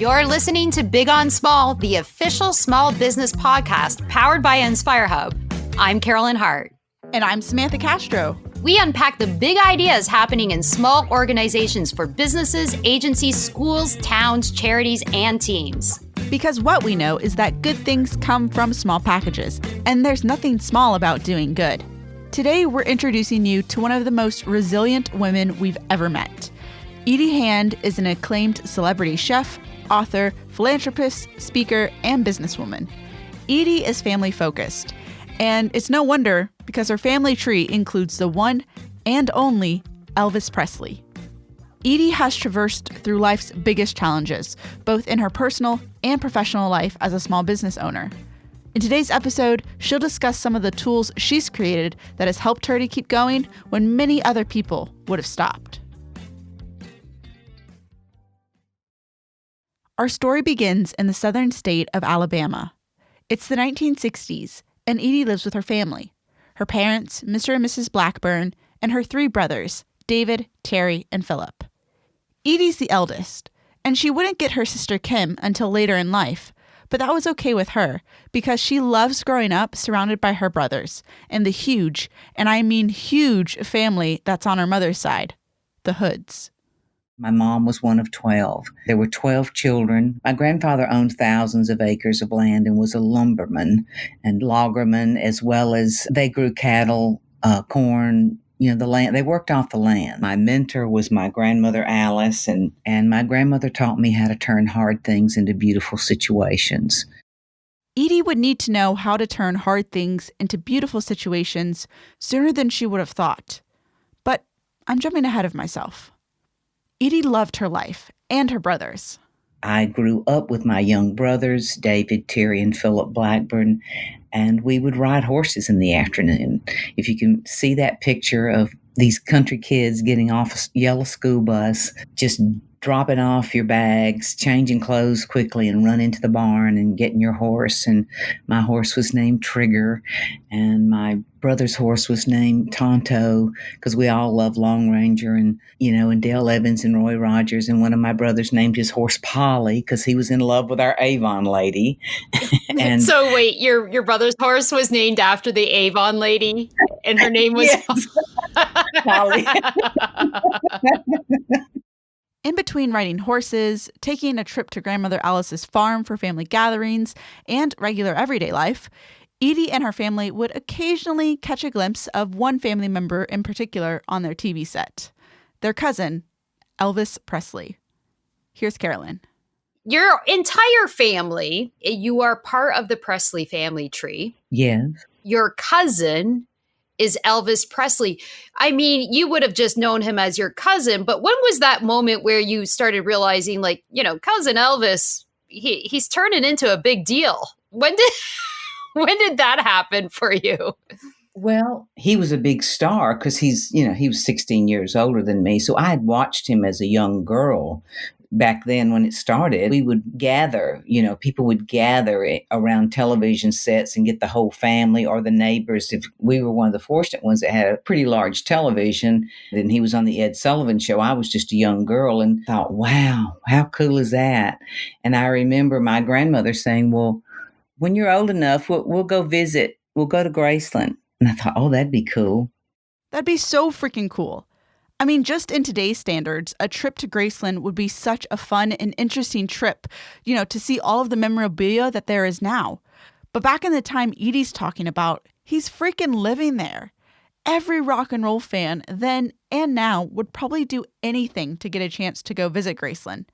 You're listening to Big on Small, the official small business podcast powered by Inspire Hub. I'm Carolyn Hart. And I'm Samantha Castro. We unpack the big ideas happening in small organizations for businesses, agencies, schools, towns, charities, and teams. Because what we know is that good things come from small packages, and there's nothing small about doing good. Today, we're introducing you to one of the most resilient women we've ever met. Edie Hand is an acclaimed celebrity chef, author, philanthropist, speaker, and businesswoman. Edie is family-focused, and it's no wonder because her family tree includes the one and only Elvis Presley. Edie has traversed through life's biggest challenges, both in her personal and professional life as a small business owner. In today's episode, she'll discuss some of the tools she's created that has helped her to keep going when many other people would have stopped. Our story begins in the southern state of Alabama. It's the 1960s, and Edie lives with her family. Her parents, Mr. and Mrs. Blackburn, and her three brothers, David, Terry, and Philip. Edie's the eldest, and she wouldn't get her sister Kim until later in life, but that was okay with her because she loves growing up surrounded by her brothers and the huge, and I mean huge, family that's on her mother's side, the Hoods. My mom was one of 12. There were 12 children. My grandfather owned thousands of acres of land and was a lumberman and loggerman, as well as they grew cattle, corn, the land. They worked off the land. My mentor was my grandmother, Alice, and my grandmother taught me how to turn hard things into beautiful situations. Edie would need to know how to turn hard things into beautiful situations sooner than she would have thought. But I'm jumping ahead of myself. Edie loved her life and her brothers. I grew up with my young brothers, David, Terry, and Philip Blackburn, and we would ride horses in the afternoon. If you can see that picture of these country kids getting off a yellow school bus, just dropping off your bags, changing clothes quickly, and run into the barn and getting your horse. And my horse was named Trigger, and my brother's horse was named Tonto, because we all love Long Ranger and Dale Evans and Roy Rogers. And one of my brothers named his horse Polly because he was in love with our Avon lady. And so wait, your brother's horse was named after the Avon lady, and her name was Polly. In between riding horses, taking a trip to Grandmother Alice's farm for family gatherings, and regular everyday life, Edie and her family would occasionally catch a glimpse of one family member in particular on their TV set, their cousin, Elvis Presley. Here's Carolyn. Your entire family, you are part of the Presley family tree. Yes. Your cousin is Elvis Presley. I mean, you would have just known him as your cousin, but when was that moment where you started realizing, cousin Elvis, he's turning into a big deal? When did that happen for you? Well, he was a big star because he was 16 years older than me. So I had watched him as a young girl. Back then when it started, we would gather, people would gather around television sets and get the whole family or the neighbors. If we were one of the fortunate ones that had a pretty large television, then he was on the Ed Sullivan Show. I was just a young girl and thought, wow, how cool is that? And I remember my grandmother saying, well, when you're old enough, we'll go visit. We'll go to Graceland. And I thought, oh, that'd be cool. That'd be so freaking cool. I mean, just in today's standards, a trip to Graceland would be such a fun and interesting trip, to see all of the memorabilia that there is now. But back in the time Edie's talking about, he's freaking living there. Every rock and roll fan then and now would probably do anything to get a chance to go visit Graceland.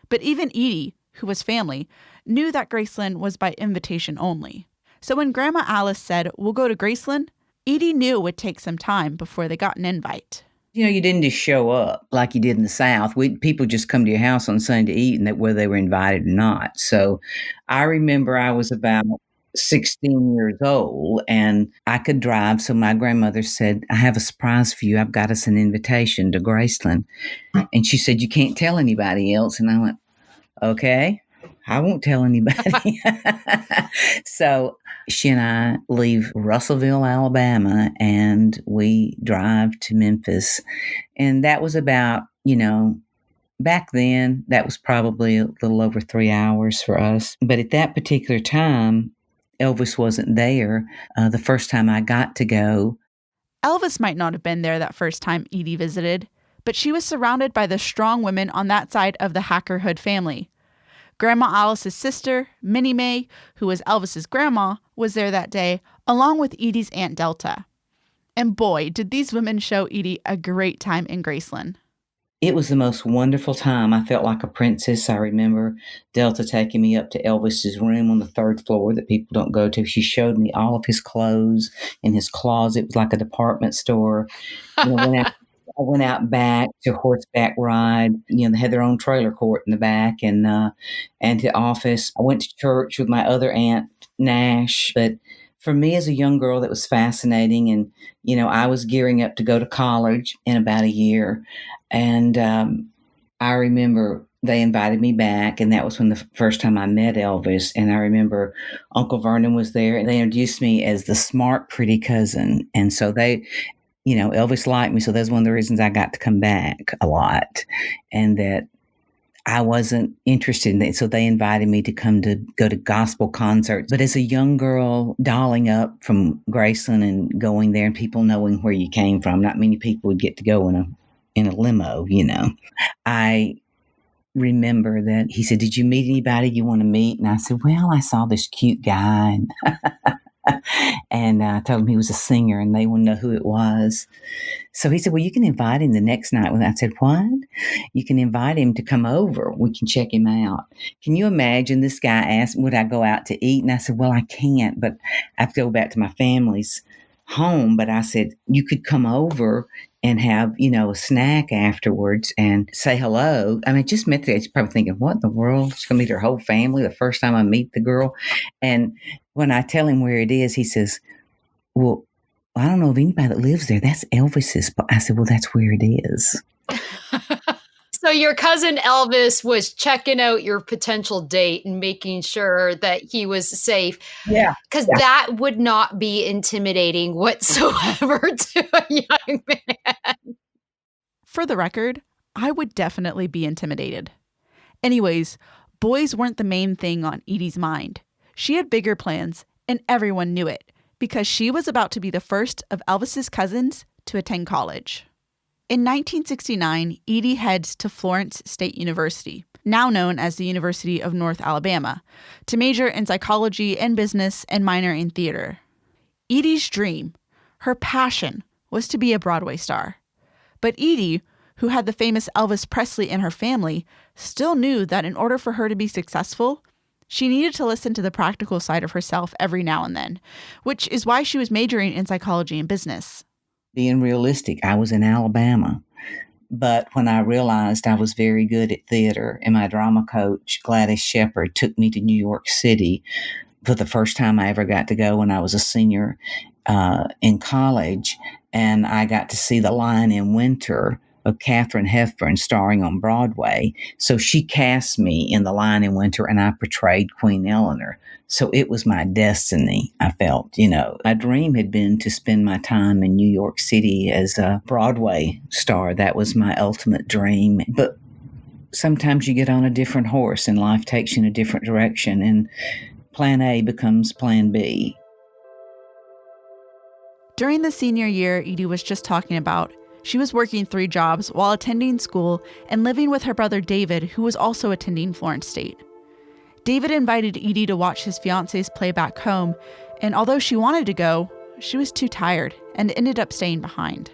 But even Edie, who was family, knew that Graceland was by invitation only. So when Grandma Alice said, we'll go to Graceland, Edie knew it would take some time before they got an invite. You didn't just show up like you did in the South. People just come to your house on Sunday to eat, and whether they were invited or not. So I remember I was about 16 years old and I could drive. So my grandmother said, I have a surprise for you. I've got us an invitation to Graceland. And she said, you can't tell anybody else. And I went, okay, I won't tell anybody. So she and I leave Russellville, Alabama, and we drive to Memphis. And that was about, back then, that was probably a little over 3 hours for us. But at that particular time, Elvis wasn't there. The first time I got to go, Elvis might not have been there that first time Edie visited, but she was surrounded by the strong women on that side of the Hacker Hood family. Grandma Alice's sister, Minnie Mae, who was Elvis's grandma, was there that day, along with Edie's Aunt Delta. And boy, did these women show Edie a great time in Graceland. it was the most wonderful time. I felt like a princess. I remember Delta taking me up to Elvis's room on the third floor that people don't go to. She showed me all of his clothes in his closet. It was like a department store. I went out back to horseback ride. They had their own trailer court in the back and the office. I went to church with my other aunt, Nash. But for me as a young girl, that was fascinating. And, I was gearing up to go to college in about a year. And I remember they invited me back, and that was when the first time I met Elvis. And I remember Uncle Vernon was there, and they introduced me as the smart, pretty cousin. And so Elvis liked me, so that's one of the reasons I got to come back a lot, and that I wasn't interested in it. So they invited me to go to gospel concerts. But as a young girl, dolling up from Graceland and going there, and people knowing where you came from, not many people would get to go in a limo. I remember that he said, "Did you meet anybody you want to meet?" And I said, "Well, I saw this cute guy." And I told him he was a singer and they wouldn't know who it was. So he said, "Well, you can invite him the next night." I said, "What?" "You can invite him to come over. We can check him out." Can you imagine? This guy asked, would I go out to eat? And I said, "Well, I can't, but I have to go back to my family's home." But I said, "You could come over and have, a snack afterwards and say hello." I mean, just met the, she's probably thinking, what in the world? She's going to meet her whole family the first time I meet the girl. And when I tell him where it is, he says, "Well, I don't know of anybody that lives there. That's Elvis's." I said, "Well, that's where it is." So your cousin Elvis was checking out your potential date and making sure that he was safe. Yeah. Because that would not be intimidating whatsoever to a young man. For the record, I would definitely be intimidated. Anyways, boys weren't the main thing on Edie's mind. She had bigger plans, and everyone knew it, because she was about to be the first of Elvis's cousins to attend college. In 1969, Edie heads to Florence State University, now known as the University of North Alabama, to major in psychology and business and minor in theater. Edie's dream, her passion, was to be a Broadway star. But Edie, who had the famous Elvis Presley in her family, still knew that in order for her to be successful, she needed to listen to the practical side of herself every now and then, which is why she was majoring in psychology and business. Being realistic, I was in Alabama. But when I realized I was very good at theater, and my drama coach, Gladys Shepard, took me to New York City for the first time I ever got to go when I was a senior in college, and I got to see The Lion in Winter of Katharine Hepburn starring on Broadway. So she cast me in The Lion in Winter, and I portrayed Queen Eleanor. So it was my destiny, I felt. My dream had been to spend my time in New York City as a Broadway star. That was my ultimate dream. But sometimes you get on a different horse and life takes you in a different direction, and plan A becomes plan B. During the senior year Edie was just talking about, she was working 3 jobs while attending school and living with her brother David, who was also attending Florence State. David invited Edie to watch his fiance's play back home, and although she wanted to go, she was too tired and ended up staying behind.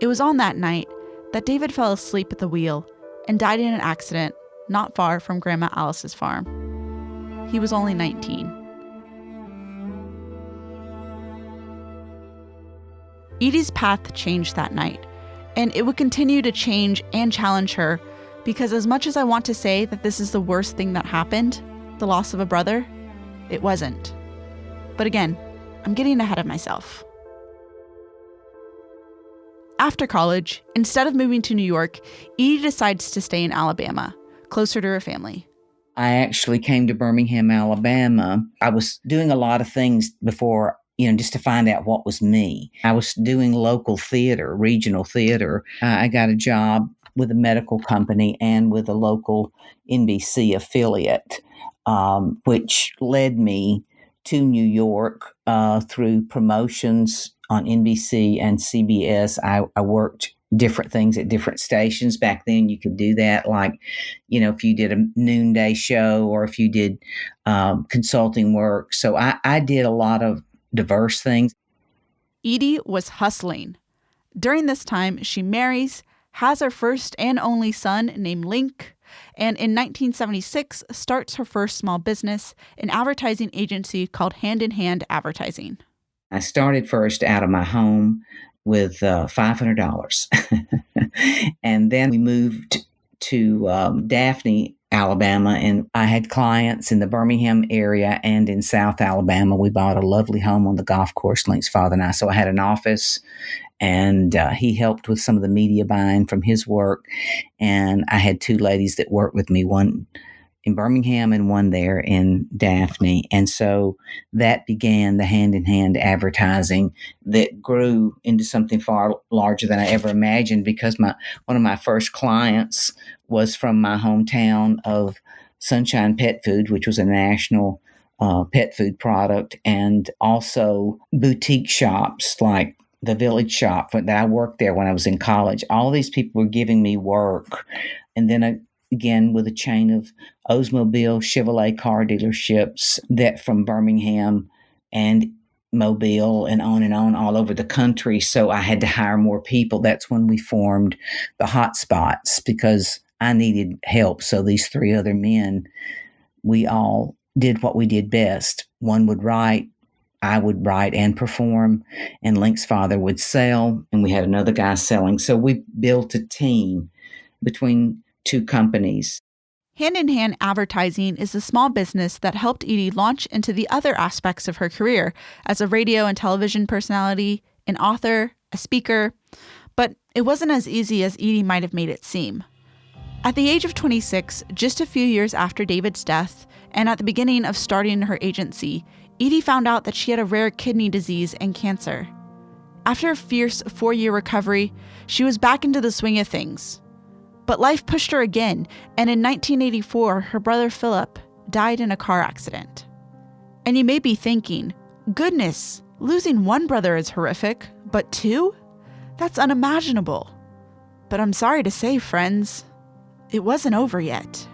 It was on that night that David fell asleep at the wheel and died in an accident not far from Grandma Alice's farm. He was only 19. Edie's path changed that night, and it would continue to change and challenge her, because as much as I want to say that this is the worst thing that happened, the loss of a brother, it wasn't. But again, I'm getting ahead of myself. After college, instead of moving to New York, Edie decides to stay in Alabama, closer to her family. I actually came to Birmingham, Alabama. I was doing a lot of things before, just to find out what was me. I was doing local theater, regional theater. I got a job with a medical company and with a local NBC affiliate, which led me to New York through promotions on NBC and CBS. I worked different things at different stations. Back then you could do that, like, if you did a noonday show or if you did consulting work. So I did a lot of diverse things. Edie was hustling. During this time, she marries, has her first and only son named Link, and in 1976 starts her first small business, an advertising agency called Hand in Hand Advertising. I started first out of my home with $500. And then we moved to Daphne, Alabama, and I had clients in the Birmingham area and in South Alabama. We bought a lovely home on the golf course, Link's father and I. So I had an office, and he helped with some of the media buying from his work. And I had two ladies that worked with me, one in Birmingham and one there in Daphne. And so that began the hand-in-hand advertising that grew into something far larger than I ever imagined, because one of my first clients was from my hometown of Sunshine Pet Food, which was a national pet food product, and also boutique shops like the Village Shop that I worked there when I was in college. All these people were giving me work. And then again, with a chain of Oldsmobile Chevrolet car dealerships that from Birmingham and Mobile and on all over the country. So I had to hire more people. That's when we formed the Hot Spots, because I needed help. So these three other men, we all did what we did best. One would write, I would write and perform, and Link's father would sell, and we had another guy selling. So we built a team between two companies. Hand in Hand Advertising is a small business that helped Edie launch into the other aspects of her career as a radio and television personality, an author, a speaker. But it wasn't as easy as Edie might have made it seem. At the age of 26, just a few years after David's death, and at the beginning of starting her agency, Edie found out that she had a rare kidney disease and cancer. After a fierce 4-year recovery, she was back into the swing of things. But life pushed her again, and in 1984, her brother Philip died in a car accident. And you may be thinking, goodness, losing one brother is horrific, but two? That's unimaginable. But I'm sorry to say, friends, it wasn't over yet.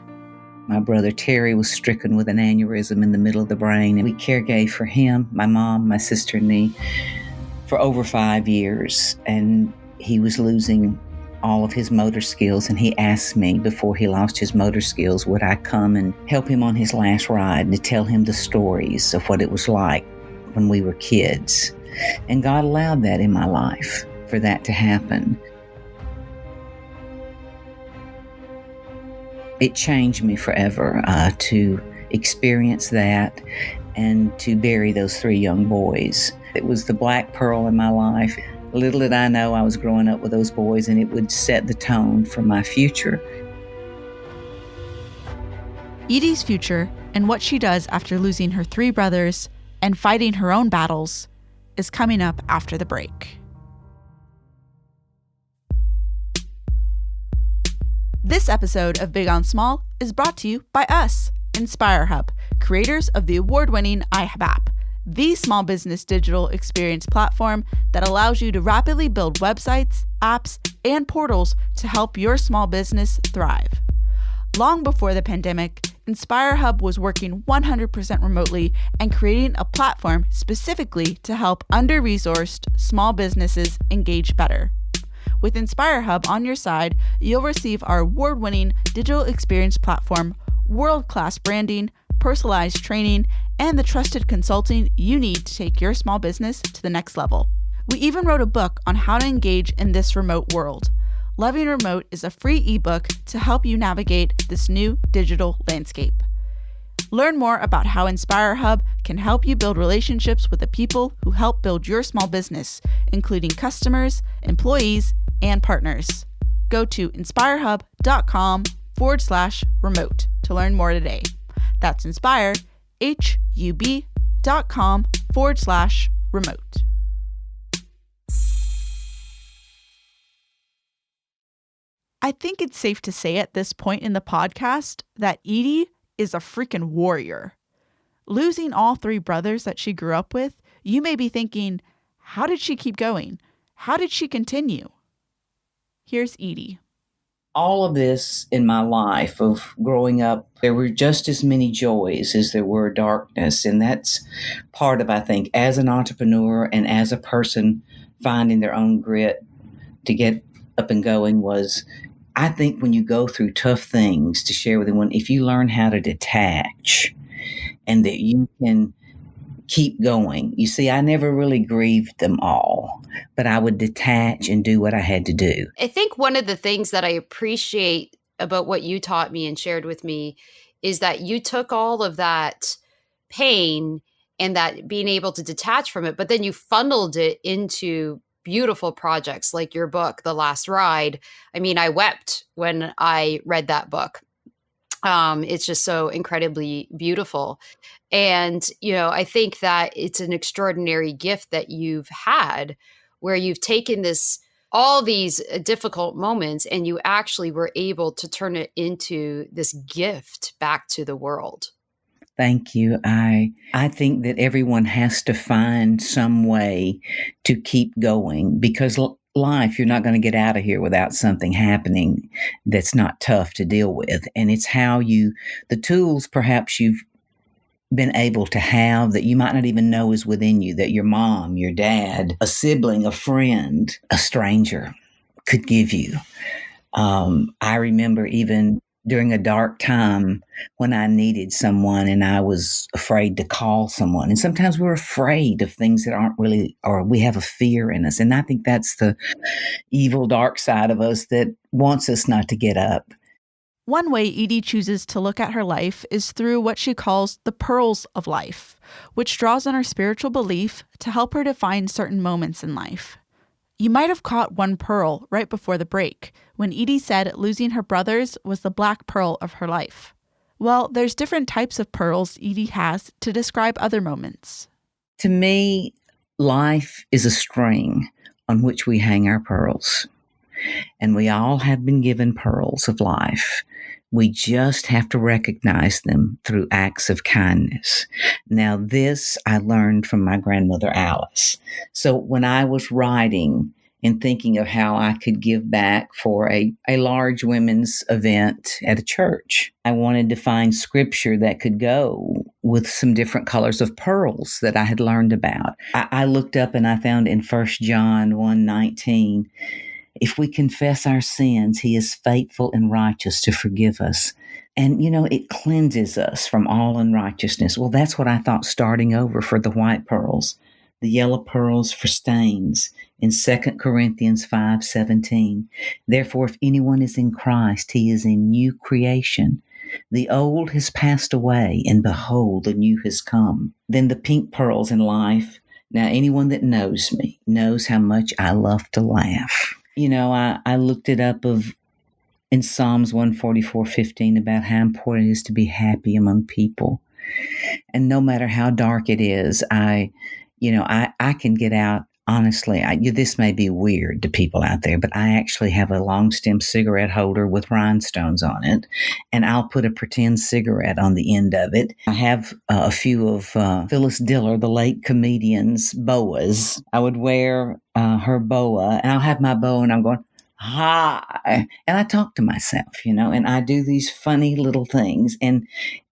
My brother Terry was stricken with an aneurysm in the middle of the brain, and we caregave for him, my mom, my sister, and me for over 5 years. And he was losing all of his motor skills, and he asked me before he lost his motor skills, would I come and help him on his last ride and to tell him the stories of what it was like when we were kids. And God allowed that in my life, for that to happen. It changed me forever to experience that and to bury those 3 young boys. It was the black pearl in my life. Little did I know I was growing up with those boys, and it would set the tone for my future. Edie's future and what she does after losing her 3 brothers and fighting her own battles is coming up after the break. This episode of Big on Small is brought to you by us, Inspire Hub, creators of the award-winning iHub app, the small business digital experience platform that allows you to rapidly build websites, apps, and portals to help your small business thrive. Long before the pandemic, Inspire Hub was working 100% remotely and creating a platform specifically to help under-resourced small businesses engage better. With Inspire Hub on your side, you'll receive our award-winning digital experience platform, world-class branding, personalized training, and the trusted consulting you need to take your small business to the next level. We even wrote a book on how to engage in this remote world. Loving Remote is a free ebook to help you navigate this new digital landscape. Learn more about how Inspire Hub can help you build relationships with the people who help build your small business, including customers, employees, and partners. Go to inspirehub.com/remote to learn more today. That's inspirehub.com/remote. I think it's safe to say at this point in the podcast that Edie is a freaking warrior. Losing all three brothers that she grew up with, you may be thinking, how did she keep going? How did she continue? Here's Edie. All of this in my life of growing up, there were just as many joys as there were darkness. And that's part of, I think, as an entrepreneur and as a person finding their own grit to get up and going was, I think when you go through tough things to share with anyone, if you learn how to detach and that you can keep going. You see, I never really grieved them all, but I would detach and do what I had to do. I think one of the things that I appreciate about what you taught me and shared with me is that you took all of that pain and that being able to detach from it, but then you funneled it into beautiful projects like your book, The Last Ride. I mean, I wept when I read that book. It's just so incredibly beautiful. And, I think that it's an extraordinary gift that you've had where you've taken all these difficult moments and you actually were able to turn it into this gift back to the world. Thank you. I think that everyone has to find some way to keep going because life, you're not going to get out of here without something happening that's not tough to deal with. And it's the tools perhaps you've been able to have that you might not even know is within you, that your mom, your dad, a sibling, a friend, a stranger could give you. I remember even during a dark time when I needed someone and I was afraid to call someone. And sometimes we're afraid of things that aren't really, or we have a fear in us. And I think that's the evil, dark side of us that wants us not to get up. One way Edie chooses to look at her life is through what she calls the pearls of life, which draws on her spiritual belief to help her define certain moments in life. You might have caught one pearl right before the break, when Edie said losing her brothers was the black pearl of her life. Well, there's different types of pearls Edie has to describe other moments. To me, life is a string on which we hang our pearls. And we all have been given pearls of life. We just have to recognize them through acts of kindness. Now, this I learned from my grandmother, Alice. So when I was writing and thinking of how I could give back for a large women's event at a church, I wanted to find scripture that could go with some different colors of pearls that I had learned about. I looked up and I found in 1 John 1:19, if we confess our sins, he is faithful and righteous to forgive us. And, it cleanses us from all unrighteousness. Well, that's what I thought starting over for the white pearls, the yellow pearls for stains in 2 Corinthians 5:17. Therefore, if anyone is in Christ, he is a new creation. The old has passed away, and behold, the new has come. Then the pink pearls in life. Now, anyone that knows me knows how much I love to laugh. I looked it up in Psalms 144:15 about how important it is to be happy among people. And no matter how dark it is, I can get out. Honestly, this may be weird to people out there, but I actually have a long stem cigarette holder with rhinestones on it, and I'll put a pretend cigarette on the end of it. I have a few of Phyllis Diller, the late comedian's boas. I would wear her boa, and I'll have my boa, and I'm going, hi. And I talk to myself, and I do these funny little things, and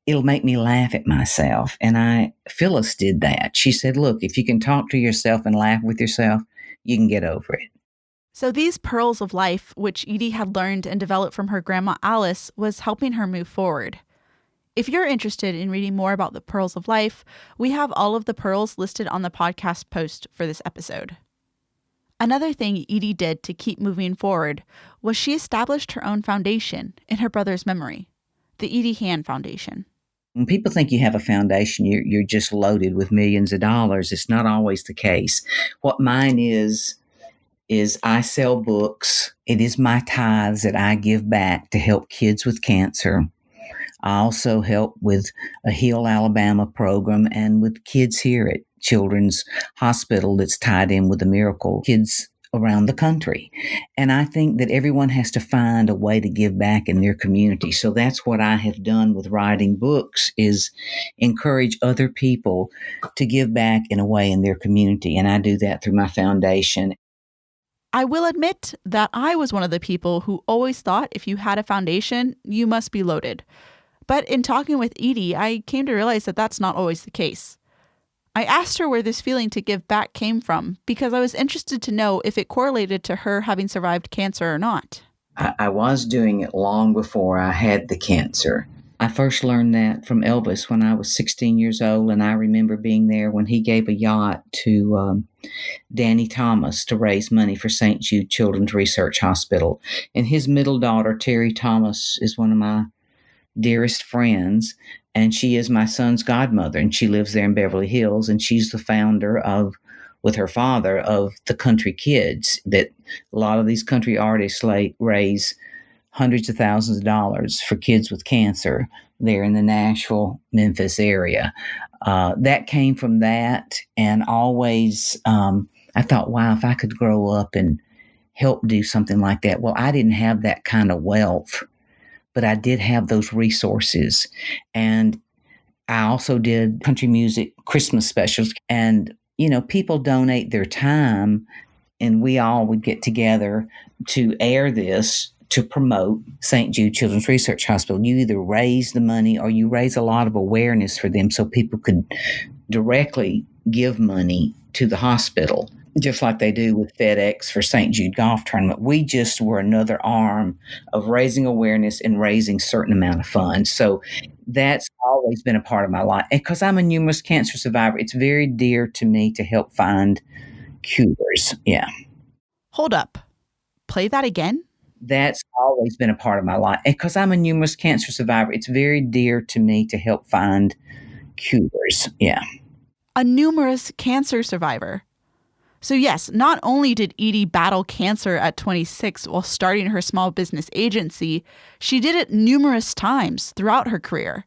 it'll make me laugh at myself. And Phyllis did that. She said, look, if you can talk to yourself and laugh with yourself, you can get over it. So these pearls of life, which Edie had learned and developed from her grandma Alice, was helping her move forward. If you're interested in reading more about the pearls of life, we have all of the pearls listed on the podcast post for this episode. Another thing Edie did to keep moving forward was she established her own foundation in her brother's memory, the Edie Hand Foundation. When people think you have a foundation, you're just loaded with millions of dollars. It's not always the case. What mine is I sell books. It is my tithes that I give back to help kids with cancer. I also help with a Heal Alabama program and with kids here at Children's Hospital that's tied in with the Miracle Kids around the country. And I think that everyone has to find a way to give back in their community. So that's what I have done with writing books, is encourage other people to give back in a way in their community. And I do that through my foundation. I will admit that I was one of the people who always thought if you had a foundation, you must be loaded. But in talking with Edie, I came to realize that that's not always the case. I asked her where this feeling to give back came from because I was interested to know if it correlated to her having survived cancer or not. I was doing it long before I had the cancer. I first learned that from Elvis when I was 16 years old, and I remember being there when he gave a yacht to Danny Thomas to raise money for St. Jude Children's Research Hospital. And his middle daughter, Terry Thomas, is one of my dearest friends, and she is my son's godmother, and she lives there in Beverly Hills, and she's the founder of, with her father, of the Country Kids, that a lot of these country artists raise hundreds of thousands of dollars for kids with cancer there in the Nashville, Memphis area. That came from that, and always I thought, wow, if I could grow up and help do something like that. Well, I didn't have that kind of wealth, but I did have those resources. And I also did country music Christmas specials. And, people donate their time, and we all would get together to air this to promote St. Jude Children's Research Hospital. You either raise the money or you raise a lot of awareness for them so people could directly give money to the hospital, just like they do with FedEx for St. Jude Golf Tournament. We just were another arm of raising awareness and raising a certain amount of funds. So that's always been a part of my life. And because I'm a numerous cancer survivor, it's very dear to me to help find cures. Yeah. Hold up. Play that again? That's always been a part of my life. And because I'm a numerous cancer survivor, it's very dear to me to help find cures. Yeah. A numerous cancer survivor. So yes, not only did Edie battle cancer at 26 while starting her small business agency, she did it numerous times throughout her career.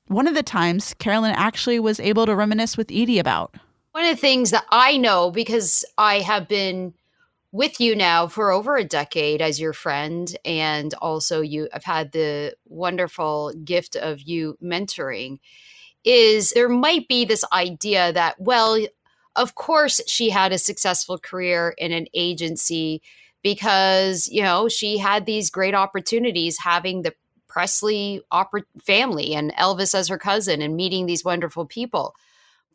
One of the times, Carolyn actually was able to reminisce with Edie about. One of the things that I know, because I have been with you now for over a decade as your friend, and also I've had the wonderful gift of you mentoring, is there might be this idea that, well, of course she had a successful career in an agency because, she had these great opportunities having the Presley family and Elvis as her cousin and meeting these wonderful people.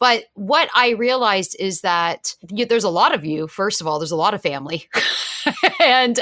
But what I realized is that there's a lot of you. First of all, there's a lot of family, and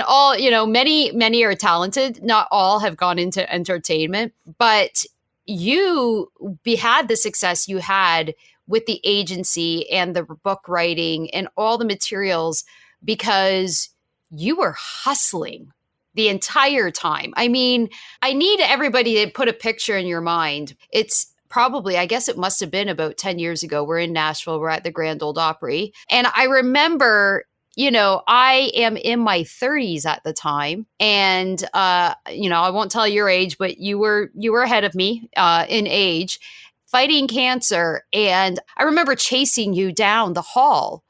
all many are talented. Not all have gone into entertainment, but you had the success you had with the agency and the book writing and all the materials because you were hustling the entire time. I mean, I need everybody to put a picture in your mind. It's probably, I guess it must have been about 10 years ago. We're in Nashville. We're at the Grand Ole Opry. And I remember, I am in my 30s at the time. And, I won't tell your age, but you were ahead of me in age, fighting cancer. And I remember chasing you down the hall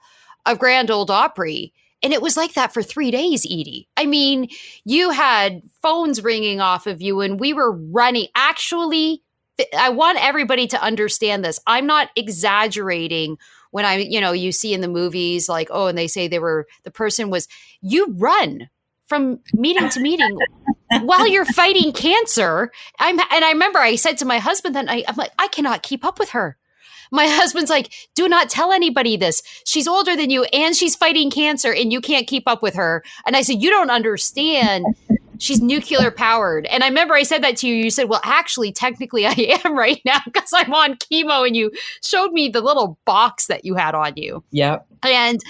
of Grand Ole Opry. And it was like that for 3 days, Edie. I mean, you had phones ringing off of you and we were running. Actually, I want everybody to understand this. I'm not exaggerating when you see in the movies like, oh, and they say the person was, you run from meeting to meeting while you're fighting cancer. And I remember I said to my husband that night, I'm like, I cannot keep up with her. My husband's like, do not tell anybody this. She's older than you and she's fighting cancer and you can't keep up with her. And I said, you don't understand. She's nuclear powered. And I remember I said that to you. You said, well, actually, technically I am right now because I'm on chemo. And you showed me the little box that you had on you. Yep. And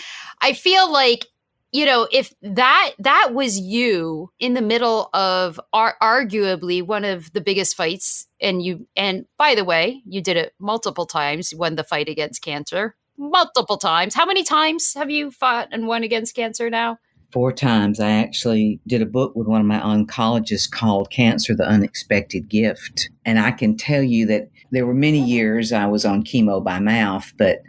I feel like, if that was you in the middle of arguably one of the biggest fights, and by the way, you did it multiple times, won the fight against cancer multiple times. How many times have you fought and won against cancer now? 4 times. I actually did a book with one of my oncologists called Cancer, the Unexpected Gift. And I can tell you that there were many years I was on chemo by mouth, but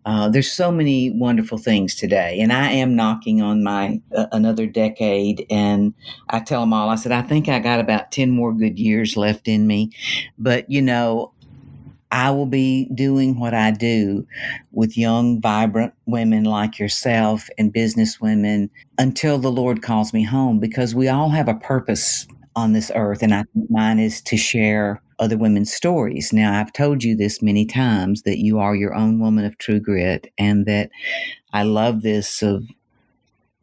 There's so many wonderful things today, and I am knocking on my another decade. And I tell them all, I said, I think I got about 10 more good years left in me. But I will be doing what I do with young, vibrant women like yourself and business women until the Lord calls me home, because we all have a purpose on this earth. And I think mine is to share other women's stories. Now, I've told you this many times, that you are your own woman of true grit, and that I love this of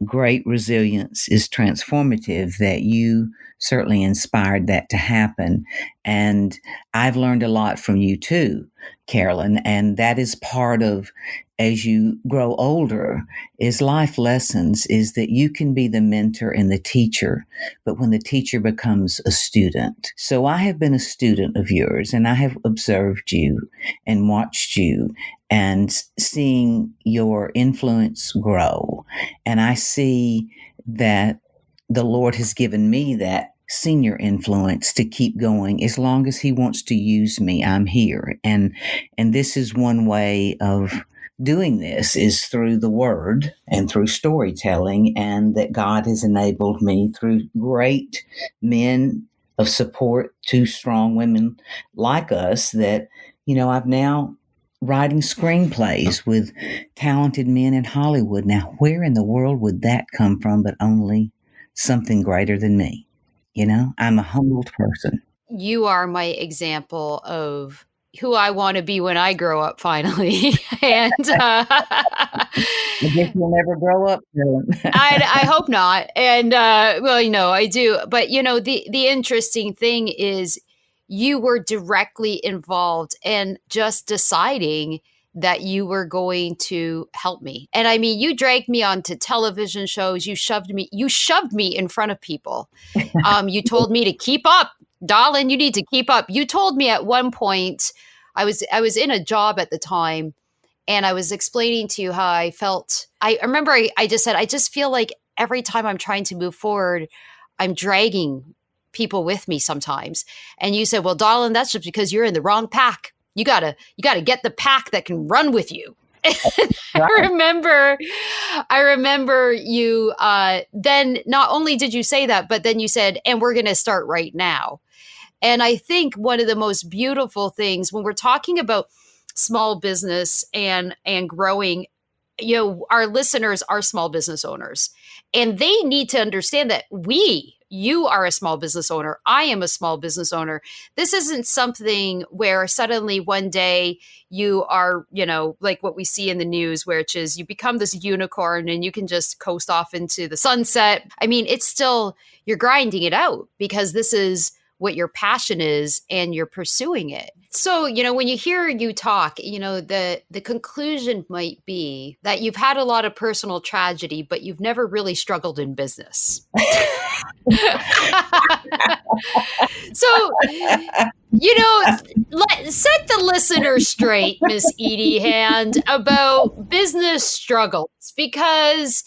great resilience is transformative, that you certainly inspired that to happen. And I've learned a lot from you too, Carolyn. And that is part of, as you grow older, is life lessons, is that you can be the mentor and the teacher, but when the teacher becomes a student. So I have been a student of yours, and I have observed you and watched you and seeing your influence grow. And I see that the Lord has given me that senior influence to keep going. As long as He wants to use me, I'm here. And this is one way of doing this, is through the Word and through storytelling, and that God has enabled me through great men of support to strong women like us, that, I've now writing screenplays with talented men in Hollywood. Now, where in the world would that come from but only something greater than me? I'm a humbled person. You are my example of who I want to be when I grow up, finally. And I guess you'll never grow up, Carolyn. I hope not. And well, I do. But the interesting thing is, you were directly involved and just deciding that you were going to help me. And I mean, you dragged me onto television shows. You shoved me in front of people. You told me to keep up, darling. You need to keep up. You told me at one point, I was in a job at the time, and I was explaining to you how I felt. I remember I just said, I just feel like every time I'm trying to move forward, I'm dragging people with me sometimes. And you said, well, darling, that's just because you're in the wrong pack. You gotta get the pack that can run with you. I remember you, then not only did you say that, but then you said, and we're going to start right now. And I think one of the most beautiful things when we're talking about small business and growing, our listeners are small business owners, and they need to understand that you are a small business owner. I am a small business owner. This isn't something where suddenly one day you are, like what we see in the news, which is you become this unicorn and you can just coast off into the sunset. I mean, it's still, you're grinding it out, because this is what your passion is and you're pursuing it. So, when you hear you talk, the conclusion might be that you've had a lot of personal tragedy, but you've never really struggled in business. So, set the listener straight, Miss Edie Hand, about business struggles, because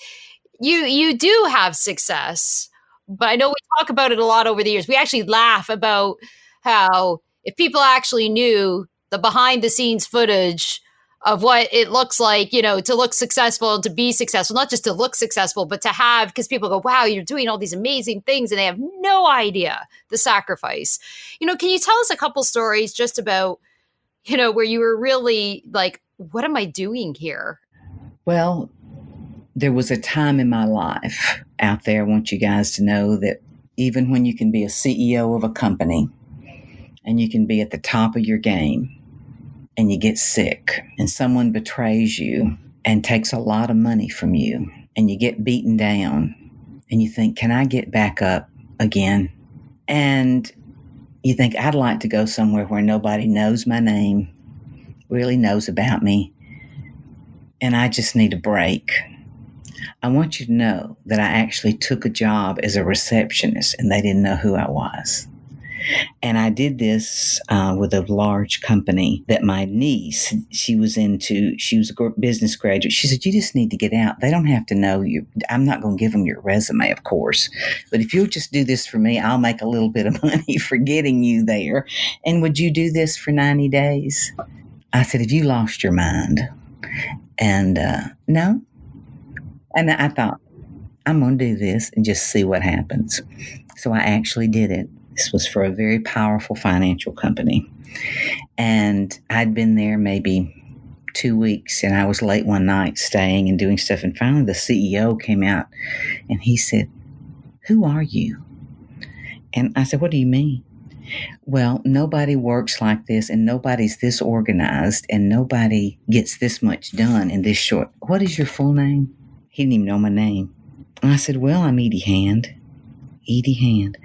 you do have success. But I know we talk about it a lot over the years. We actually laugh about how if people actually knew the behind the scenes footage of what it looks like, to look successful and to be successful, not just to look successful, but to have, because people go, wow, you're doing all these amazing things, and they have no idea the sacrifice. Can you tell us a couple stories just about, where you were really like, what am I doing here? Well, there was a time in my life out there. I want you guys to know that even when you can be a CEO of a company and you can be at the top of your game and you get sick and someone betrays you and takes a lot of money from you and you get beaten down and you think, can I get back up again? And you think, I'd like to go somewhere where nobody knows my name, really knows about me, and I just need a break. I want you to know that I actually took a job as a receptionist and they didn't know who I was. And I did this with a large company that my niece, she was a business graduate. She said, you just need to get out. They don't have to know you. I'm not going to give them your resume, of course. But if you'll just do this for me, I'll make a little bit of money for getting you there. And would you do this for 90 days? I said, have you lost your mind? And no. And I thought, I'm going to do this and just see what happens. So I actually did it. This was for a very powerful financial company. And I'd been there maybe 2 weeks, and I was late one night staying and doing stuff. And finally the CEO came out and he said, "Who are you?" And I said, "What do you mean?" "Well, nobody works like this, and nobody's this organized, and nobody gets this much done in this short. What is your full name?" He didn't even know my name. And I said, "Well, I'm Edie Hand." Edie Hand.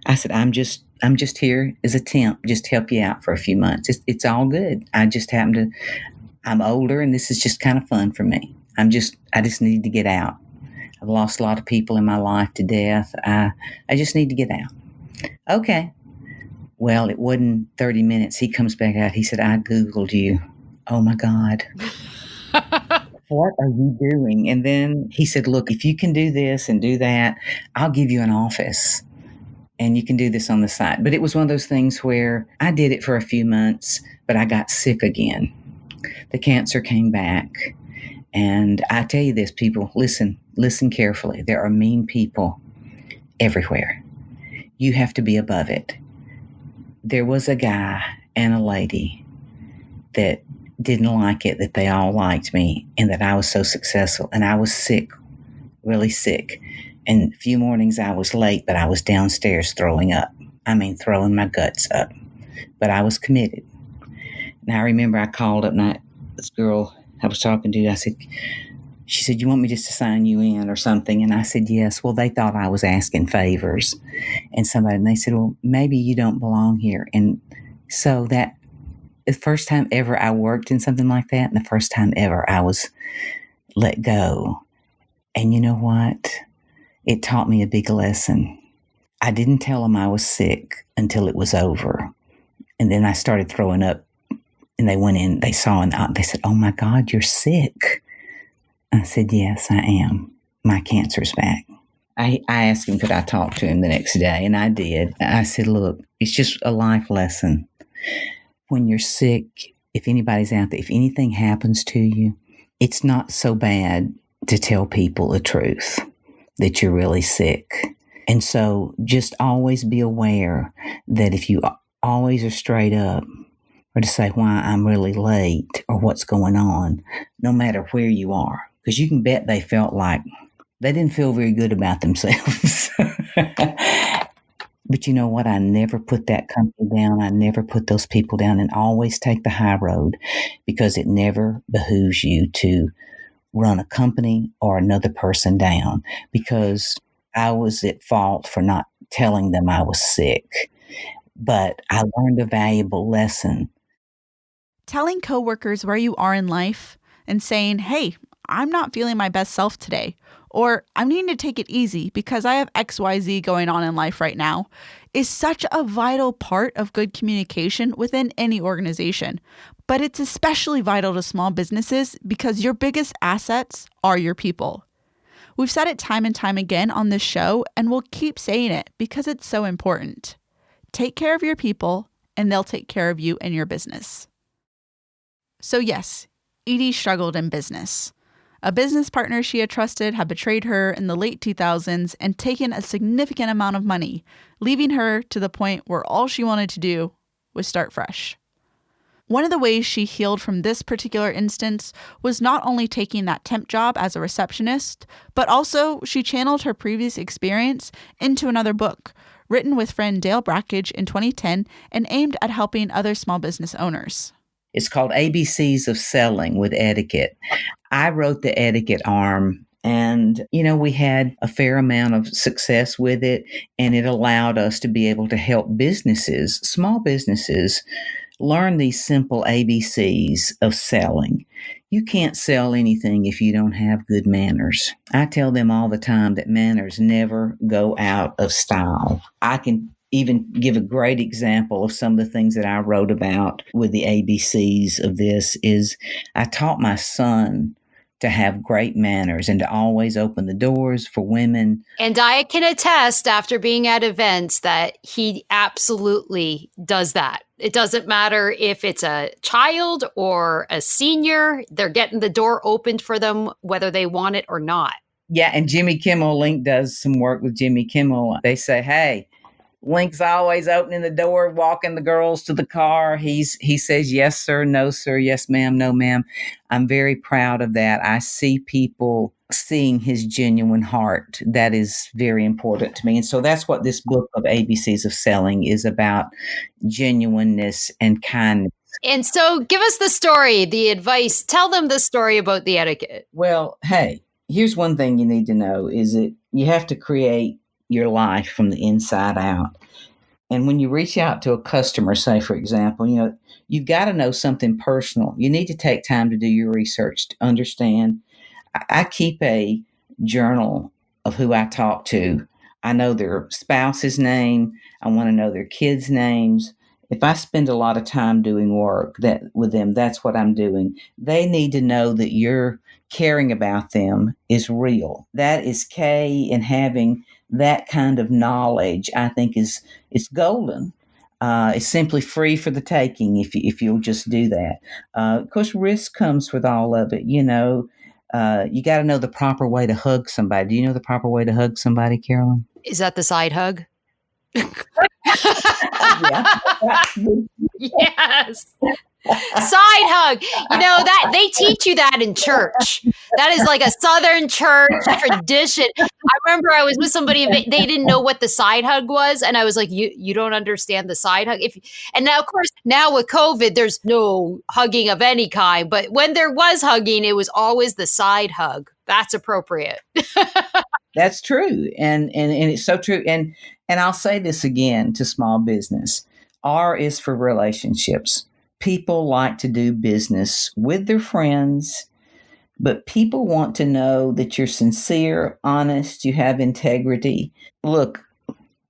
I said, I'm just here as a temp, just to help you out for a few months. It's all good. I'm older, and this is just kind of fun for me. I just need to get out. I've lost a lot of people in my life to death. I just need to get out. Okay. Well, it wasn't 30 minutes. He comes back out. He said, "I Googled you." Oh my God. What are you doing? And then he said, "Look, if you can do this and do that, I'll give you an office and you can do this on the side." But it was one of those things where I did it for a few months, but I got sick again. The cancer came back. And I tell you this, people, listen carefully. There are mean people everywhere. You have to be above it. There was a guy and a lady that didn't like it, that they all liked me, and that I was so successful. And I was sick, really sick. And a few mornings I was late, but I was downstairs throwing up. I mean, throwing my guts up. But I was committed. And I remember I called up this girl I was talking to. She said, "You want me just to sign you in or something?" And I said, "Yes." Well, they thought I was asking favors. And they said, "Well, maybe you don't belong here." And so that the first time ever I worked in something like that, and the first time ever I was let go. And you know what? It taught me a big lesson. I didn't tell them I was sick until it was over. And then I started throwing up, and they went in, they saw, and they said, "Oh my God, you're sick." I said, "Yes, I am. My cancer's back." I asked him, could I talk to him the next day? And I did. I said, "Look, it's just a life lesson. When you're sick, if anybody's out there, if anything happens to you, it's not so bad to tell people the truth that you're really sick. And so just always be aware that if you always are straight up, or to say why I'm really late or what's going on, no matter where you are, because you can bet they felt like they didn't feel very good about themselves." But you know what? I never put that company down. I never put those people down, and always take the high road, because it never behooves you to run a company or another person down, because I was at fault for not telling them I was sick. But I learned a valuable lesson. Telling coworkers where you are in life and saying, "Hey, I'm not feeling my best self today," or "I'm needing to take it easy because I have XYZ going on in life right now," is such a vital part of good communication within any organization. But it's especially vital to small businesses because your biggest assets are your people. We've said it time and time again on this show, and we'll keep saying it because it's so important. Take care of your people, and they'll take care of you and your business. So yes, Edie struggled in business. A business partner she had trusted had betrayed her in the late 2000s and taken a significant amount of money, leaving her to the point where all she wanted to do was start fresh. One of the ways she healed from this particular instance was not only taking that temp job as a receptionist, but also she channeled her previous experience into another book, written with friend Dale Brackage in 2010 and aimed at helping other small business owners. It's called ABCs of Selling with Etiquette. I wrote the etiquette arm, and, we had a fair amount of success with it, and it allowed us to be able to help businesses, small businesses, learn these simple ABCs of selling. You can't sell anything if you don't have good manners. I tell them all the time that manners never go out of style. I can even give a great example of some of the things that I wrote about with the ABCs of this is I taught my son to have great manners and to always open the doors for women. And I can attest after being at events that he absolutely does that. It doesn't matter if it's a child or a senior, they're getting the door opened for them, whether they want it or not. Yeah, and Jimmy Kimmel, Link does some work with Jimmy Kimmel. They say, hey, Link's always opening the door, walking the girls to the car. He says, yes, sir, no, sir, yes, ma'am, no, ma'am. I'm very proud of that. I see people seeing his genuine heart. That is very important to me. And so that's what this book of ABCs of Selling is about, genuineness and kindness. And so give us the story, the advice. Tell them the story about the etiquette. Well, hey, here's one thing you need to know is that you have to create your life from the inside out. And when you reach out to a customer, say, for example, you've got to know something personal. You need to take time to do your research to understand. I keep a journal of who I talk to. I know their spouse's name. I want to know their kids' names. If I spend a lot of time doing work with them, that's what I'm doing. They need to know that you're caring about them is real. That is key in having that kind of knowledge. I think it's golden. It's simply free for the taking if you'll just do that. Of course, risk comes with all of it. You got to know the proper way to hug somebody. Do you know the proper way to hug somebody, Carolyn? Is that the side hug? Yeah. Yes. Side hug. That they teach you that in church. That is like a Southern church tradition. I remember I was with somebody, they didn't know what the side hug was. And I was like, you don't understand the side hug. And now, of course, now with COVID, there's no hugging of any kind. But when there was hugging, it was always the side hug. That's appropriate. That's true. And it's so true. And I'll say this again to small business. R is for relationships. People like to do business with their friends, but people want to know that you're sincere, honest, you have integrity. Look,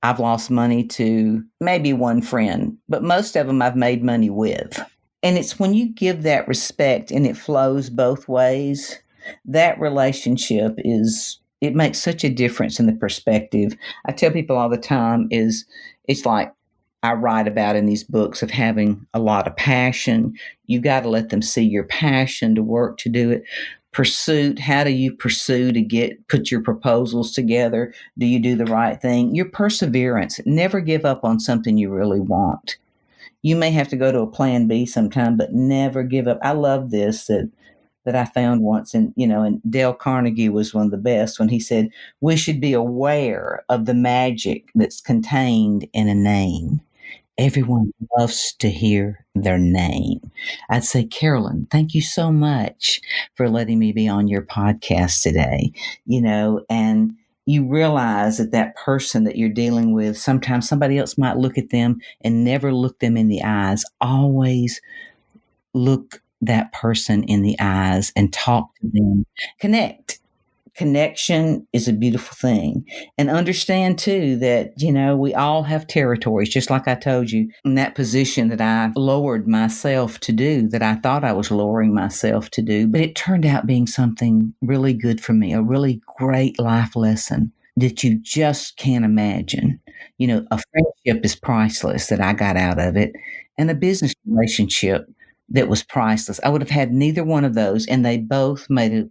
I've lost money to maybe one friend, but most of them I've made money with. And it's when you give that respect and it flows both ways, that relationship it makes such a difference in the perspective. I tell people all the time it's like I write about in these books of having a lot of passion. You got to let them see your passion to work to do it. Pursuit. How do you pursue to put your proposals together? Do you do the right thing? Your perseverance. Never give up on something you really want. You may have to go to a plan B sometime, but never give up. I love this that I found once, and Dale Carnegie was one of the best when he said, we should be aware of the magic that's contained in a name. Everyone loves to hear their name. I'd say, Carolyn, thank you so much for letting me be on your podcast today. And you realize that person that you're dealing with, sometimes somebody else might look at them and never look them in the eyes. Always look that person in the eyes and talk to them. Connect. Connection is a beautiful thing. And understand too that, we all have territories, just like I told you in that position that I lowered myself to do, that I thought I was lowering myself to do, but it turned out being something really good for me, a really great life lesson that you just can't imagine. A friendship is priceless that I got out of it, and a business relationship that was priceless. I would have had neither one of those, and they both made a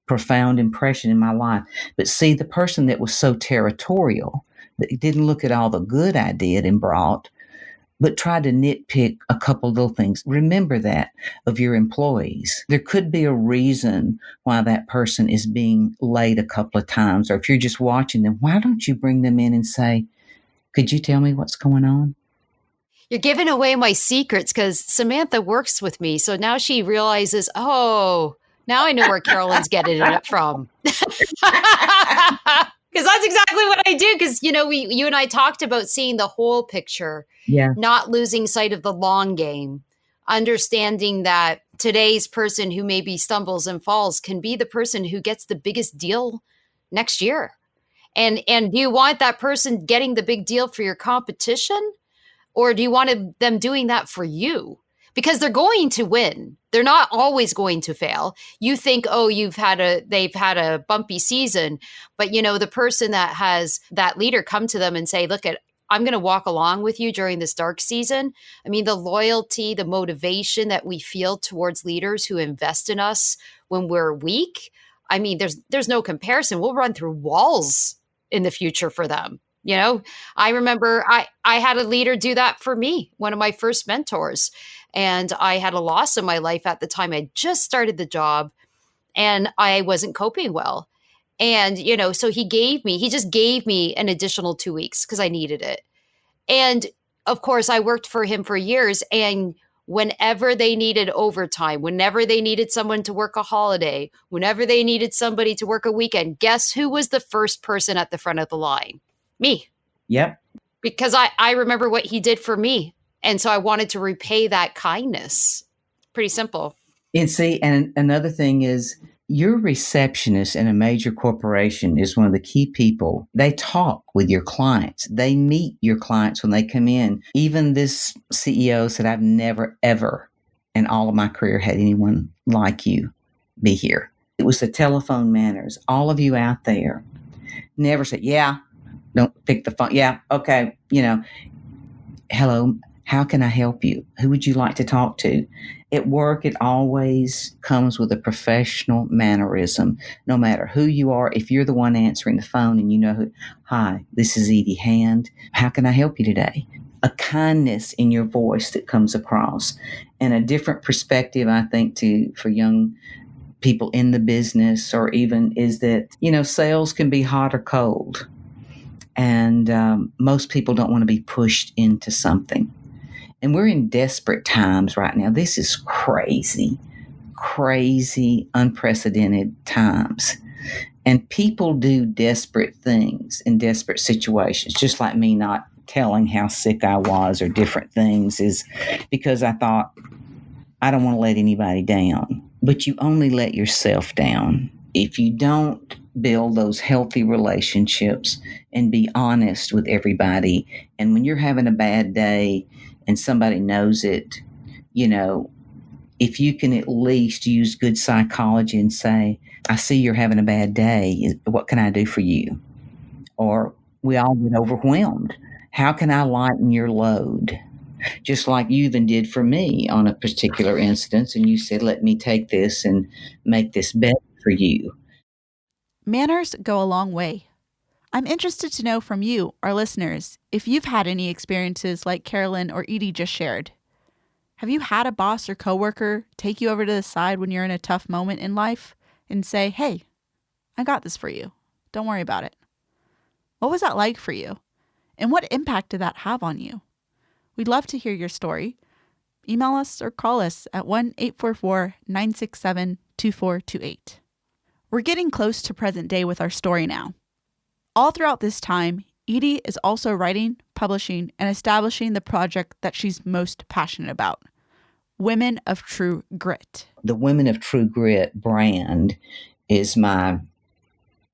profound impression in my life. But see, the person that was so territorial, that didn't look at all the good I did and brought, but tried to nitpick a couple little things. Remember that of your employees. There could be a reason why that person is being late a couple of times, or if you're just watching them, why don't you bring them in and say, could you tell me what's going on? You're giving away my secrets because Samantha works with me. So now she realizes, now I know where Carolyn's getting it from. Because that's exactly what I do. Because, you and I talked about seeing the whole picture, not losing sight of the long game, understanding that today's person who maybe stumbles and falls can be the person who gets the biggest deal next year. And do you want that person getting the big deal for your competition? Or do you want them doing that for you? Because they're going to win. They're not always going to fail. You think, oh, they've had a bumpy season, but the person that has that leader come to them and say, look, I'm going to walk along with you during this dark season. I mean, the loyalty, the motivation that we feel towards leaders who invest in us when we're weak. I mean, there's no comparison. We'll run through walls in the future for them. I remember I had a leader do that for me, one of my first mentors. And I had a loss in my life at the time. I just started the job and I wasn't coping well. And, so he just gave me an additional 2 weeks because I needed it. And of course, I worked for him for years. And whenever they needed overtime, whenever they needed someone to work a holiday, whenever they needed somebody to work a weekend, guess who was the first person at the front of the line? Me. Yep. Because I remember what he did for me. And so I wanted to repay that kindness. Pretty simple. And see, and another thing is your receptionist in a major corporation is one of the key people. They talk with your clients. They meet your clients when they come in. Even this CEO said, I've never, ever in all of my career had anyone like you be here. It was the telephone manners. All of you out there never said, yeah, don't pick the phone. Yeah, okay, hello, how can I help you? Who would you like to talk to? At work, it always comes with a professional mannerism, no matter who you are. If you're the one answering the phone and hi, this is Edie Hand. How can I help you today? A kindness in your voice that comes across, and a different perspective, I think, for young people in the business, or even is that, sales can be hot or cold. And most people don't want to be pushed into something. And we're in desperate times right now. This is crazy, unprecedented times. And people do desperate things in desperate situations, just like me not telling how sick I was or different things, is because I thought, I don't want to let anybody down. But you only let yourself down if you don't build those healthy relationships and be honest with everybody. And when you're having a bad day and somebody knows it, if you can at least use good psychology and say, I see you're having a bad day. What can I do for you? Or we all get overwhelmed. How can I lighten your load? Just like you even did for me on a particular instance. And you said, let me take this and make this better for you. Manners go a long way. I'm interested to know from you, our listeners, if you've had any experiences like Carolyn or Edie just shared. Have you had a boss or coworker take you over to the side when you're in a tough moment in life and say, hey, I got this for you. Don't worry about it. What was that like for you? And what impact did that have on you? We'd love to hear your story. Email us or call us at 1-844-967-2428. We're getting close to present day with our story now. All throughout this time, Edie is also writing, publishing, and establishing the project that she's most passionate about, Women of True Grit. The Women of True Grit brand is my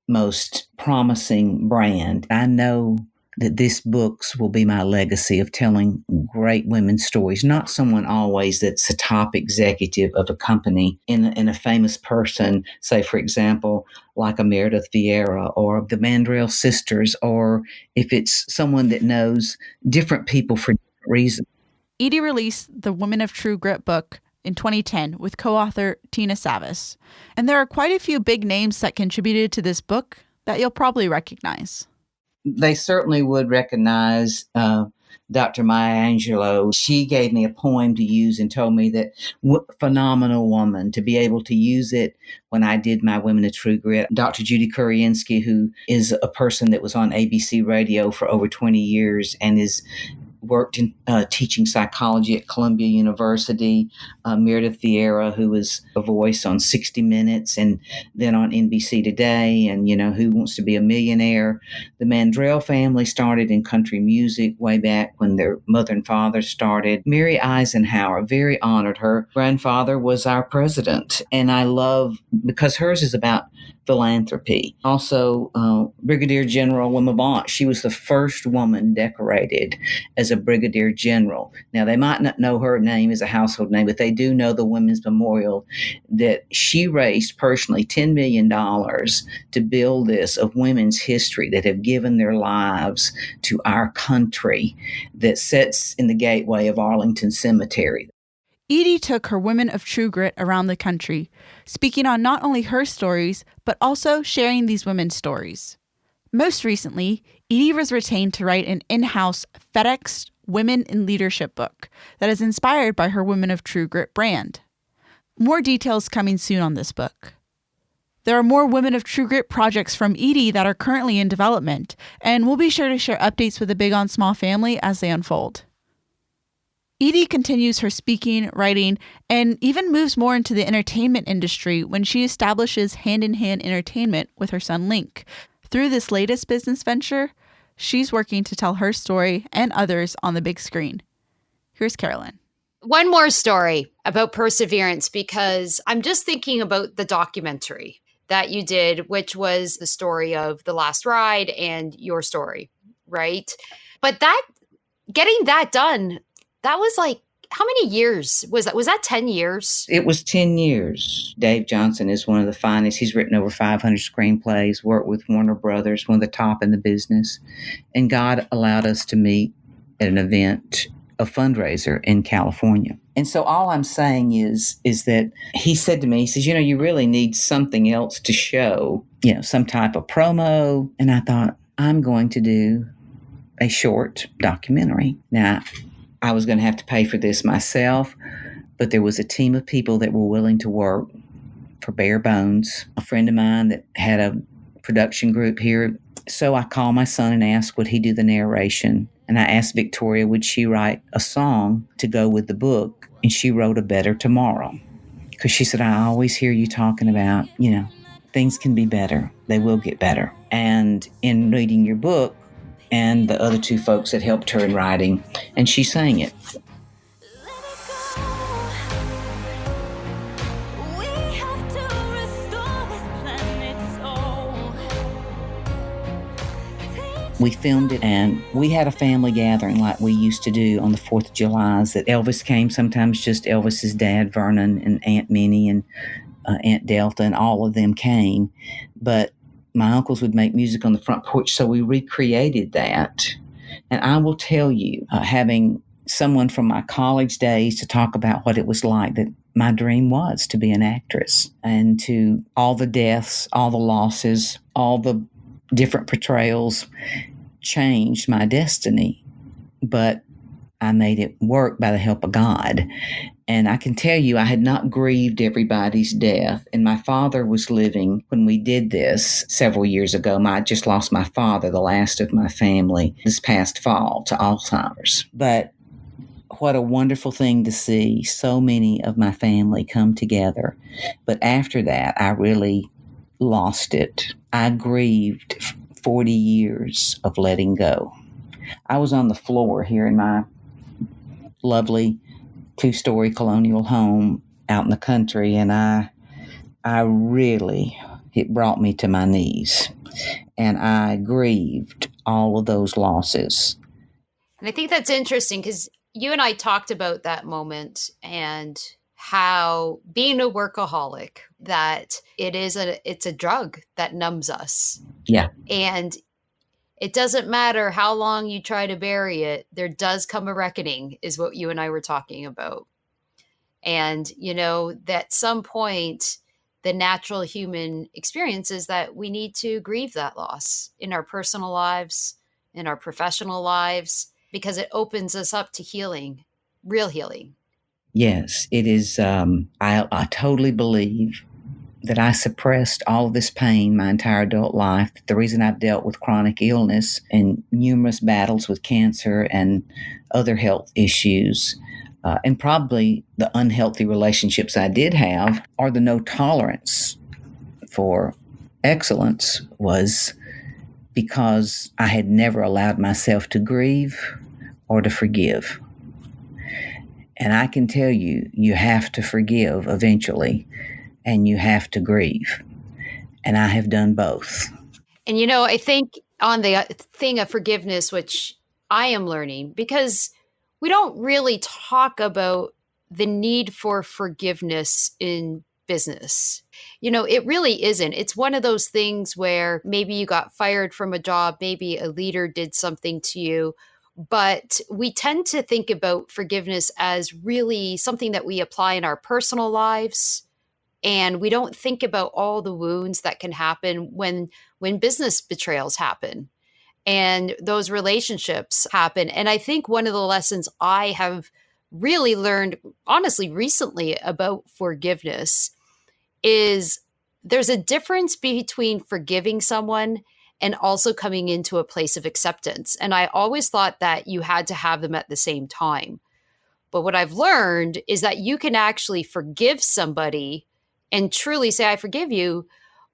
most promising brand. I know that this books will be my legacy of telling great women's stories, not someone always that's a top executive of a company in a famous person, say, for example, like a Meredith Vieira or the Mandrell sisters, or if it's someone that knows different people for different reasons. Edie released the Women of True Grit book in 2010 with co-author Tina Savas. And there are quite a few big names that contributed to this book that you'll probably recognize. They certainly would recognize Dr. Maya Angelou. She gave me a poem to use and told me that phenomenal woman to be able to use it when I did my Women of True Grit. Dr. Judy Kuriensky, who is a person that was on ABC radio for over 20 years and is worked in teaching psychology at Columbia University. Meredith Vieira, who was a voice on 60 Minutes and then on NBC Today, and, Who Wants to Be a Millionaire. The Mandrell family started in country music way back when their mother and father started. Mary Eisenhower, very honored. Her grandfather was our president. And I love, because hers is about philanthropy. Also, Brigadier General Wilma Bont, she was the first woman decorated as as a brigadier general. Now, they might not know her name as a household name, but they do know the Women's Memorial, that she raised personally $10 million to build this of women's history that have given their lives to our country, that sits in the gateway of Arlington Cemetery. Edie took her Women of True Grit around the country, speaking on not only her stories, but also sharing these women's stories. Most recently, Edie was retained to write an in-house FedEx Women in Leadership book that is inspired by her Women of True Grit brand. More details coming soon on this book. There are more Women of True Grit projects from Edie that are currently in development, and we'll be sure to share updates with the Big on Small family as they unfold. Edie continues her speaking, writing, and even moves more into the entertainment industry when she establishes Hand in Hand Entertainment with her son Link. Through this latest business venture, she's working to tell her story and others on the big screen. Here's Carolyn. One more story about perseverance, because I'm just thinking about the documentary that you did, which was the story of the last ride and your story, right? But getting that done, that was like, how many years was that? Was that 10 years? It was 10 years. Dave Johnson is one of the finest. He's written over 500 screenplays, worked with Warner Brothers, one of the top in the business. And God allowed us to meet at an event, a fundraiser in California. And so all I'm saying is that he said to me, he says, you really need something else to show, some type of promo. And I thought, I'm going to do a short documentary. Now, I was going to have to pay for this myself, but there was a team of people that were willing to work for bare bones. A friend of mine that had a production group here. So I called my son and asked, would he do the narration? And I asked Victoria, would she write a song to go with the book? And she wrote A Better Tomorrow. Because she said, I always hear you talking about, things can be better. They will get better. And in reading your book, and the other two folks that helped her in writing, and she sang it. We filmed it, and we had a family gathering like we used to do on the 4th of July. That Elvis came, sometimes just Elvis's dad, Vernon, and Aunt Minnie, and Aunt Delta, and all of them came. But my uncles would make music on the front porch, so we recreated that. And I will tell you, having someone from my college days to talk about what it was like, that my dream was to be an actress, and to all the deaths, all the losses, all the different portrayals changed my destiny. But I made it work by the help of God. And I can tell you, I had not grieved everybody's death. And my father was living when we did this several years ago. I just lost my father, the last of my family, this past fall to Alzheimer's. But what a wonderful thing to see so many of my family come together. But after that, I really lost it. I grieved 40 years of letting go. I was on the floor here in my lovely 2-story colonial home out in the country, and I really, it brought me to my knees, and I grieved all of those losses. And I think that's interesting, because you and I talked about that moment and how being a workaholic, that it's a drug that numbs us. Yeah. And it doesn't matter how long you try to bury it, there does come a reckoning, is what you and I were talking about. And, at some point, the natural human experience is that we need to grieve that loss in our personal lives, in our professional lives, because it opens us up to healing, real healing. Yes, it is. I totally believe that I suppressed all of this pain my entire adult life. The reason I've dealt with chronic illness and numerous battles with cancer and other health issues, and probably the unhealthy relationships I did have, or the no tolerance for excellence, was because I had never allowed myself to grieve or to forgive. And I can tell you, you have to forgive eventually, and you have to grieve. And I have done both. And, I think on the thing of forgiveness, which I am learning, because we don't really talk about the need for forgiveness in business. It really isn't. It's one of those things where maybe you got fired from a job, maybe a leader did something to you, but we tend to think about forgiveness as really something that we apply in our personal lives, and we don't think about all the wounds that can happen when business betrayals happen and those relationships happen. And I think one of the lessons I have really learned, honestly, recently about forgiveness is there's a difference between forgiving someone and also coming into a place of acceptance. And I always thought that you had to have them at the same time. But what I've learned is that you can actually forgive somebody and truly say, I forgive you,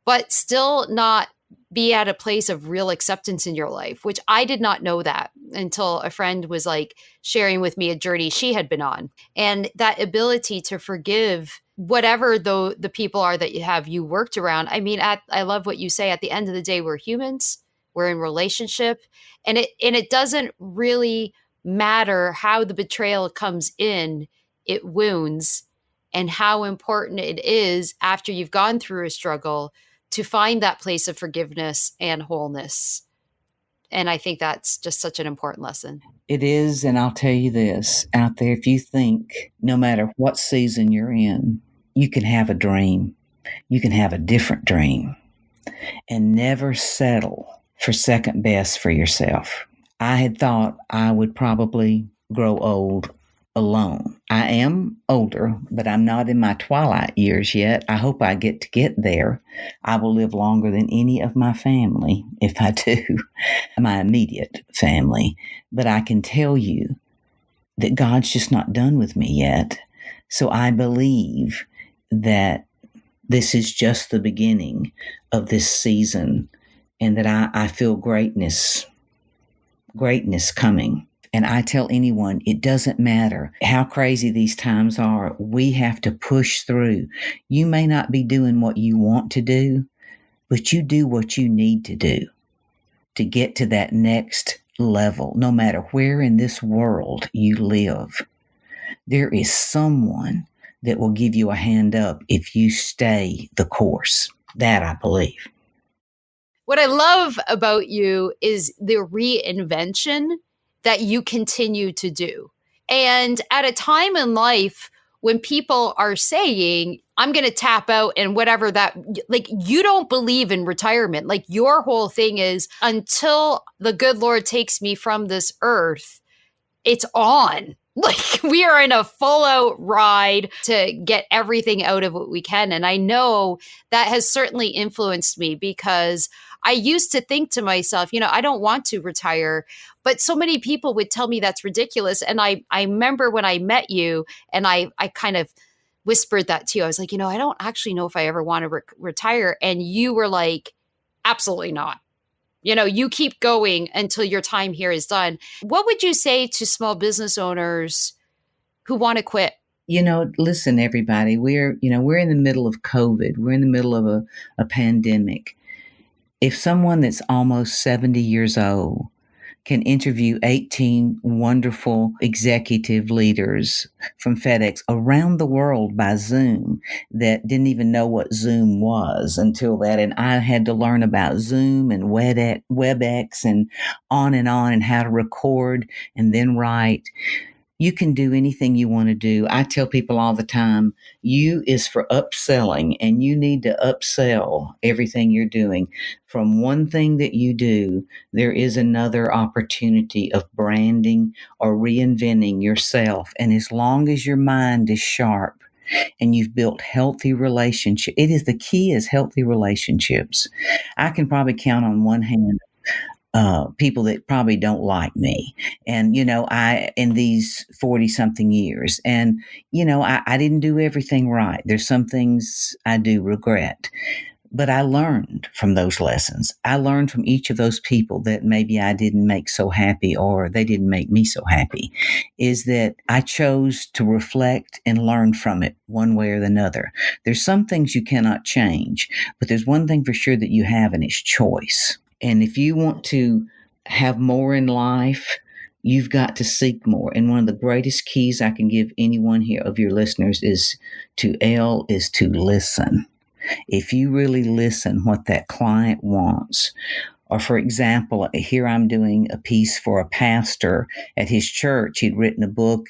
but still not be at a place of real acceptance in your life, which I did not know that until a friend was like sharing with me a journey she had been on. And that ability to forgive whatever the people are that you worked around. I mean, I love what you say. At the end of the day, we're humans, we're in relationship, and it doesn't really matter how the betrayal comes in, it wounds, and how important it is after you've gone through a struggle to find that place of forgiveness and wholeness. And I think that's just such an important lesson. It is, and I'll tell you this out there, if you think no matter what season you're in, you can have a dream, you can have a different dream, and never settle for second best for yourself. I had thought I would probably grow old alone. I am older, but I'm not in my twilight years yet. I hope I get there. I will live longer than any of my family if I do, my immediate family. But I can tell you that God's just not done with me yet. So I believe that this is just the beginning of this season, and that I feel greatness coming. And I tell anyone, it doesn't matter how crazy these times are. We have to push through. You may not be doing what you want to do, but you do what you need to do to get to that next level. No matter where in this world you live, there is someone that will give you a hand up if you stay the course. That I believe. What I love about you is the reinvention that you continue to do. And at a time in life when people are saying, I'm going to tap out and whatever that, like, you don't believe in retirement. Like, your whole thing is until the good Lord takes me from this earth, it's on. Like, we are in a full out ride to get everything out of what we can. And I know that has certainly influenced me, because I used to think to myself, I don't want to retire, but so many people would tell me that's ridiculous. And I remember when I met you and I kind of whispered that to you. I was like, I don't actually know if I ever want to retire. And you were like, absolutely not. You keep going until your time here is done. What would you say to small business owners who want to quit? Listen, everybody, we're in the middle of COVID. We're in the middle of a pandemic. If someone that's almost 70 years old can interview 18 wonderful executive leaders from FedEx around the world by Zoom that didn't even know what Zoom was until that. And I had to learn about Zoom and WebEx and on, and how to record and then write. You can do anything you want to do. I tell people all the time, U is for upselling, and you need to upsell everything you're doing. From one thing that you do, there is another opportunity of branding or reinventing yourself. And as long as your mind is sharp and you've built healthy relationships, the key is healthy relationships. I can probably count on one hand people that probably don't like me. And, in these 40 something years, and, I didn't do everything right. There's some things I do regret, but I learned from those lessons. I learned from each of those people that maybe I didn't make so happy, or they didn't make me so happy, is that I chose to reflect and learn from it one way or another. There's some things you cannot change, but there's one thing for sure that you have, and it's choice. And if you want to have more in life You've got to seek more. And one of the greatest keys I can give anyone here of your listeners is to listen. If you really listen what that client wants, or for example, here I'm doing a piece for a pastor at his church. He'd written a book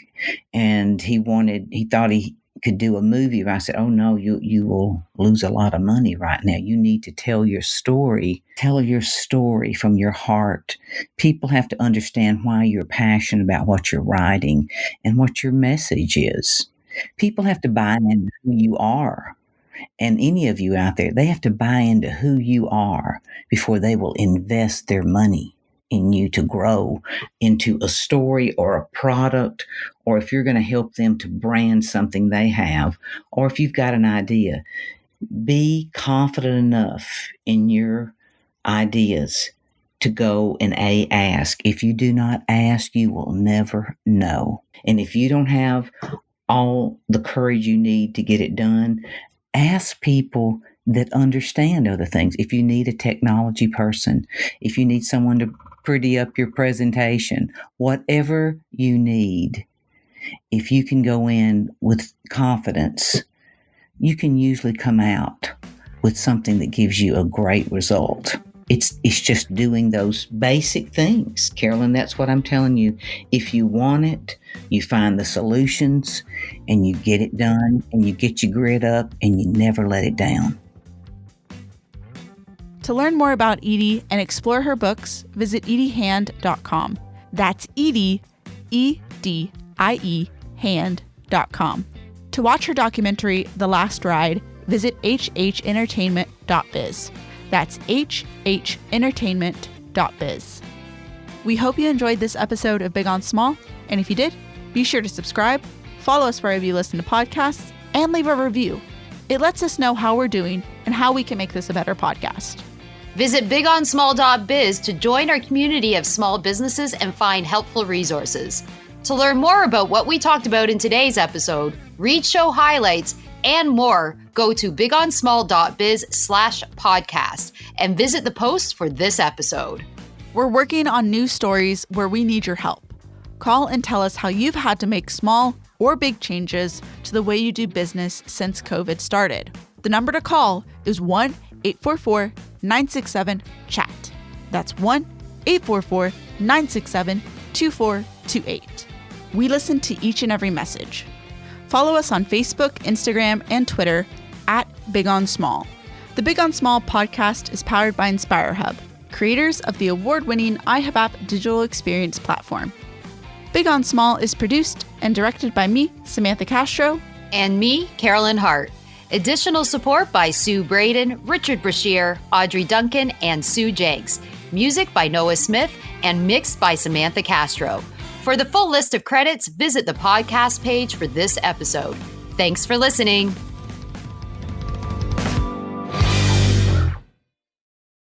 and he thought he could do a movie. I said, oh no, you will lose a lot of money right now. You need to tell your story. Tell your story from your heart. People have to understand why you're passionate about what you're writing and what your message is. People have to buy into who you are. And any of you out there, they have to buy into who you are before they will invest their money in you to grow into a story or a product, or if you're going to help them to brand something they have, or if you've got an idea. Be confident enough in your ideas to go and ask. If you do not ask, you will never know. And if you don't have all the courage you need to get it done, ask people that understand other things. If you need a technology person, if you need someone to pretty up your presentation, whatever you need, if you can go in with confidence, you can usually come out with something that gives you a great result. It's just doing those basic things. Carolyn, that's what I'm telling you. If you want it, you find the solutions and you get it done and you get your grit up and you never let it down. To learn more about Edie and explore her books, visit ediehand.com. That's Edie, E-D-I-E, hand.com. To watch her documentary, The Last Ride, visit hhentertainment.biz. That's hhentertainment.biz. We hope you enjoyed this episode of Big on Small, and if you did, be sure to subscribe, follow us wherever you listen to podcasts, and leave a review. It lets us know how we're doing and how we can make this a better podcast. Visit bigonsmall.biz to join our community of small businesses and find helpful resources. To learn more about what we talked about in today's episode, read show highlights, and more, go to bigonsmall.biz/podcast and visit the posts for this episode. We're working on new stories where we need your help. Call and tell us how you've had to make small or big changes to the way you do business since COVID started. The number to call is 1-844-967-CHAT. That's 1-844-967-2428. We listen to each and every message. Follow us on Facebook, Instagram, and Twitter at Big on Small. The Big on Small podcast is powered by InspireHub, creators of the award-winning iHub app digital experience platform. Big on Small is produced and directed by me, Samantha Castro. And me, Carolyn Hart. Additional support by Sue Braden, Richard Brashear, Audrey Duncan, and Sue Jenks. Music by Noah Smith and mixed by Samantha Castro. For the full list of credits, visit the podcast page for this episode. Thanks for listening.